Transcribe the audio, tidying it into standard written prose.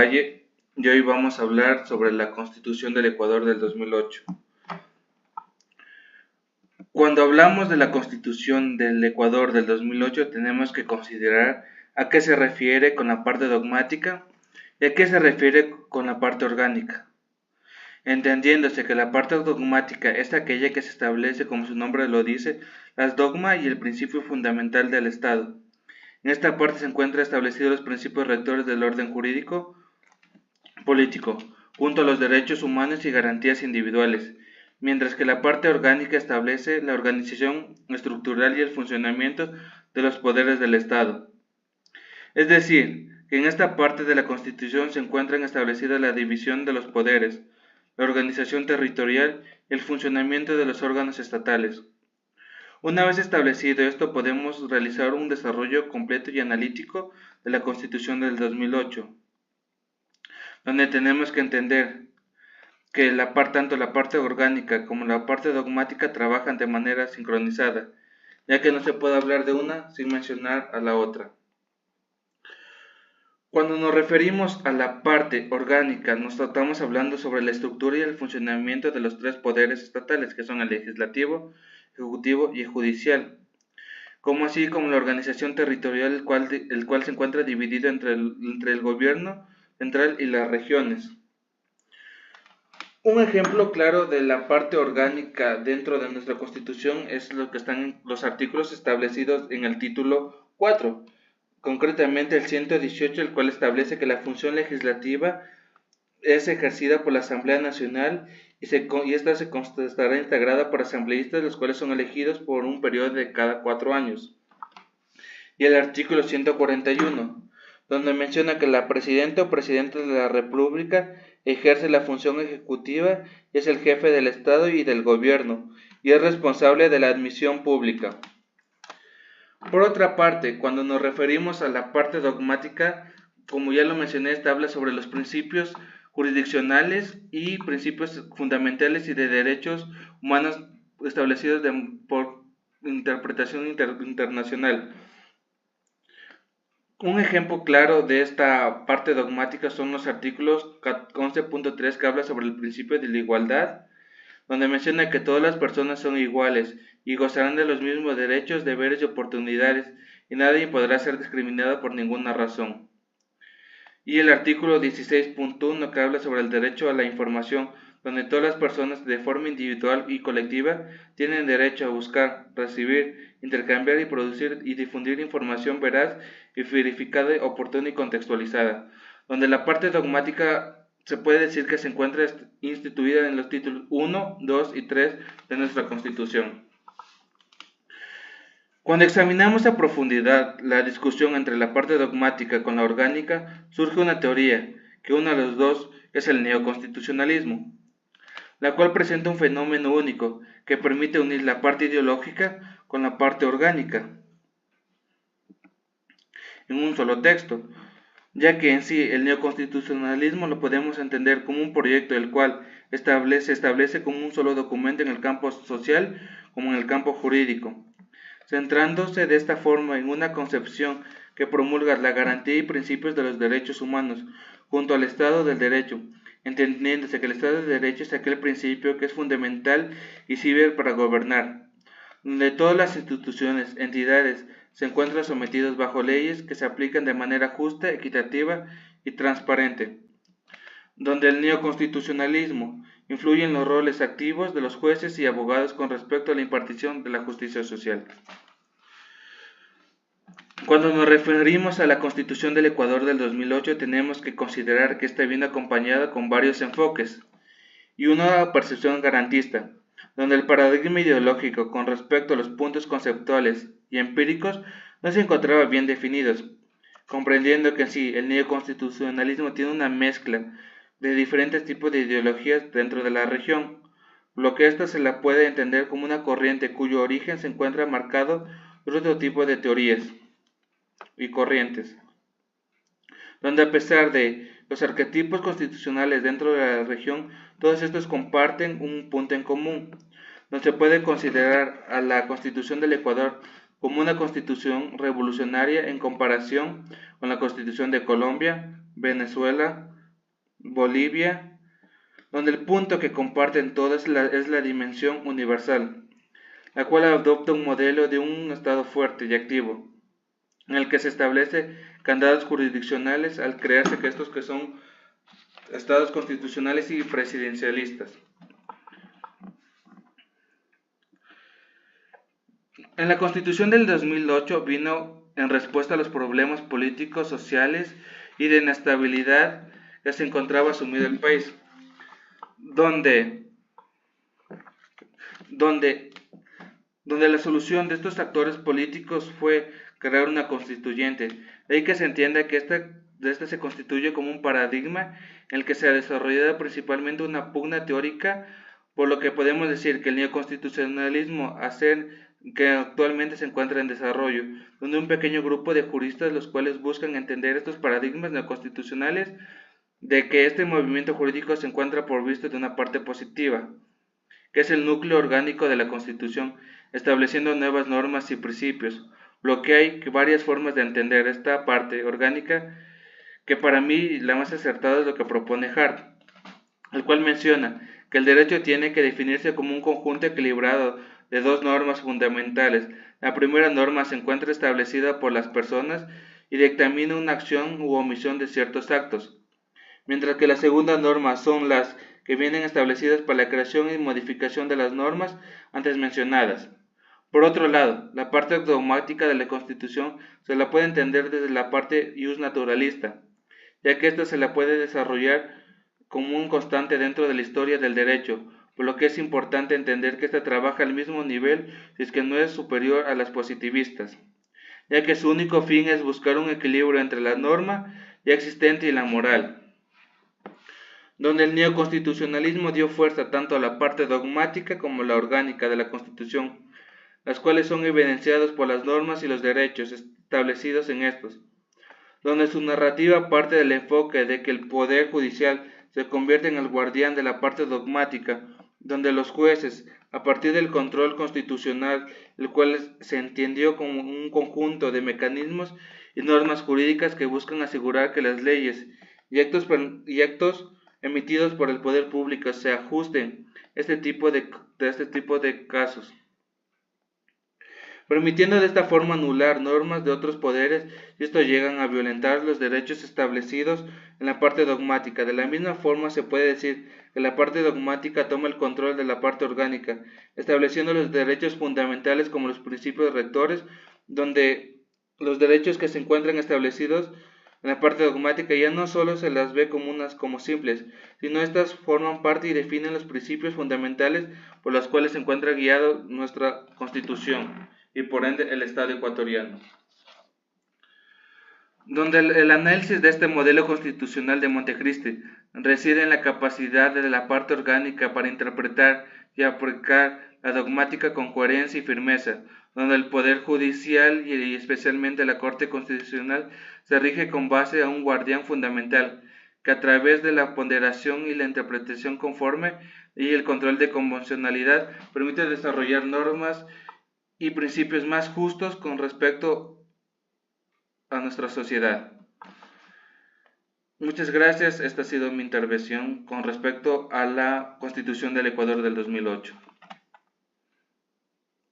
Valle y hoy vamos a hablar sobre la Constitución del Ecuador del 2008. Cuando hablamos de la Constitución del Ecuador del 2008 tenemos que considerar a qué se refiere con la parte dogmática y a qué se refiere con la parte orgánica. Entendiéndose que la parte dogmática es aquella que se establece, como su nombre lo dice, las dogmas y el principio fundamental del Estado. En esta parte se encuentran establecidos los principios rectores del orden jurídico político, junto a los derechos humanos y garantías individuales, mientras que la parte orgánica establece la organización estructural y el funcionamiento de los poderes del Estado. Es decir, que en esta parte de la Constitución se encuentran establecidas la división de los poderes, la organización territorial y el funcionamiento de los órganos estatales. Una vez establecido esto, podemos realizar un desarrollo completo y analítico de la Constitución del 2008, donde tenemos que entender que tanto la parte orgánica como la parte dogmática trabajan de manera sincronizada, ya que no se puede hablar de una sin mencionar a la otra. Cuando nos referimos a la parte orgánica, nos estamos hablando sobre la estructura y el funcionamiento de los tres poderes estatales, que son el legislativo, ejecutivo y judicial, como así como la organización territorial, el cual se encuentra dividido entre el gobierno central y las regiones. Un ejemplo claro de la parte orgánica dentro de nuestra Constitución es lo que están en los artículos establecidos en el título 4, concretamente el 118, el cual establece que la función legislativa es ejercida por la Asamblea Nacional y esta estará integrada por asambleístas, los cuales son elegidos por un periodo de cada 4 años. Y el artículo 141, donde menciona que la presidenta o presidente de la República ejerce la función ejecutiva y es el jefe del Estado y del gobierno, y es responsable de la admisión pública. Por otra parte, cuando nos referimos a la parte dogmática, como ya lo mencioné, esta habla sobre los principios jurisdiccionales y principios fundamentales y de derechos humanos establecidos por interpretación internacional. Un ejemplo claro de esta parte dogmática son los artículos 11.3 que habla sobre el principio de la igualdad, donde menciona que todas las personas son iguales y gozarán de los mismos derechos, deberes y oportunidades, y nadie podrá ser discriminado por ninguna razón. Y el artículo 16.1 que habla sobre el derecho a la información, donde todas las personas de forma individual y colectiva tienen derecho a buscar, recibir, intercambiar y producir y difundir información veraz y verificada, oportuna y contextualizada, donde la parte dogmática se puede decir que se encuentra instituida en los títulos 1, 2 y 3 de nuestra Constitución. Cuando examinamos a profundidad la discusión entre la parte dogmática con la orgánica, surge una teoría, que une a los dos es el neoconstitucionalismo, la cual presenta un fenómeno único que permite unir la parte ideológica con la parte orgánica en un solo texto, ya que en sí el neoconstitucionalismo lo podemos entender como un proyecto el cual se establece como un solo documento en el campo social como en el campo jurídico, centrándose de esta forma en una concepción que promulga la garantía y principios de los derechos humanos junto al Estado del Derecho, entendiéndose que el Estado de Derecho es aquel principio que es fundamental y sirve para gobernar, donde todas las instituciones, entidades, se encuentran sometidos bajo leyes que se aplican de manera justa, equitativa y transparente, donde el neoconstitucionalismo influye en los roles activos de los jueces y abogados con respecto a la impartición de la justicia social. Cuando nos referimos a la Constitución del Ecuador del 2008 tenemos que considerar que está bien acompañada con varios enfoques y una percepción garantista, donde el paradigma ideológico con respecto a los puntos conceptuales y empíricos no se encontraba bien definidos, comprendiendo que en sí el neoconstitucionalismo tiene una mezcla de diferentes tipos de ideologías dentro de la región, lo que ésta se la puede entender como una corriente cuyo origen se encuentra marcado por otro tipo de teorías y corrientes, donde a pesar de los arquetipos constitucionales dentro de la región, todos estos comparten un punto en común. No se puede considerar a la Constitución del Ecuador como una constitución revolucionaria en comparación con la Constitución de Colombia, Venezuela, Bolivia, donde el punto que comparten todas es la dimensión universal, la cual adopta un modelo de un Estado fuerte y activo, en el que se establece candados jurisdiccionales al crearse que estos que son estados constitucionales y presidencialistas. En la Constitución del 2008 vino en respuesta a los problemas políticos, sociales y de inestabilidad que se encontraba sumido el país, donde, donde, donde la solución de estos actores políticos fue crear una constituyente. De ahí que se entienda que esta se constituye como un paradigma en el que se ha desarrollado principalmente una pugna teórica, por lo que podemos decir que el neoconstitucionalismo que actualmente se encuentra en desarrollo, donde un pequeño grupo de juristas los cuales buscan entender estos paradigmas neoconstitucionales, de que este movimiento jurídico se encuentra provisto de una parte positiva, que es el núcleo orgánico de la Constitución, estableciendo nuevas normas y principios, lo que hay varias formas de entender esta parte orgánica, que para mí la más acertada es lo que propone Hart, el cual menciona que el derecho tiene que definirse como un conjunto equilibrado de dos normas fundamentales. La primera norma se encuentra establecida por las personas y dictamina una acción u omisión de ciertos actos, mientras que la segunda norma son las que vienen establecidas para la creación y modificación de las normas antes mencionadas. Por otro lado, la parte dogmática de la Constitución se la puede entender desde la parte ius naturalista, ya que ésta se la puede desarrollar como un constante dentro de la historia del derecho, por lo que es importante entender que ésta trabaja al mismo nivel, si es que no es superior a las positivistas, ya que su único fin es buscar un equilibrio entre la norma ya existente y la moral, donde el neoconstitucionalismo dio fuerza tanto a la parte dogmática como a la orgánica de la Constitución, las cuales son evidenciadas por las normas y los derechos establecidos en estos, donde su narrativa parte del enfoque de que el poder judicial se convierte en el guardián de la parte dogmática, donde los jueces, a partir del control constitucional, el cual se entendió como un conjunto de mecanismos y normas jurídicas que buscan asegurar que las leyes y actos emitidos por el poder público se ajusten a este tipo de casos, permitiendo de esta forma anular normas de otros poderes si estos llegan a violentar los derechos establecidos en la parte dogmática. De la misma forma se puede decir que la parte dogmática toma el control de la parte orgánica, estableciendo los derechos fundamentales como los principios rectores, donde los derechos que se encuentran establecidos en la parte dogmática ya no solo se las ve como simples, sino estas forman parte y definen los principios fundamentales por los cuales se encuentra guiado nuestra Constitución y por ende el Estado ecuatoriano. Donde el análisis de este modelo constitucional de Montecristi reside en la capacidad de la parte orgánica para interpretar y aplicar la dogmática con coherencia y firmeza, donde el Poder Judicial y especialmente la Corte Constitucional se rige con base a un guardián fundamental, que a través de la ponderación y la interpretación conforme y el control de convencionalidad permite desarrollar normas y principios más justos con respecto a nuestra sociedad. Muchas gracias, esta ha sido mi intervención con respecto a la Constitución del Ecuador del 2008.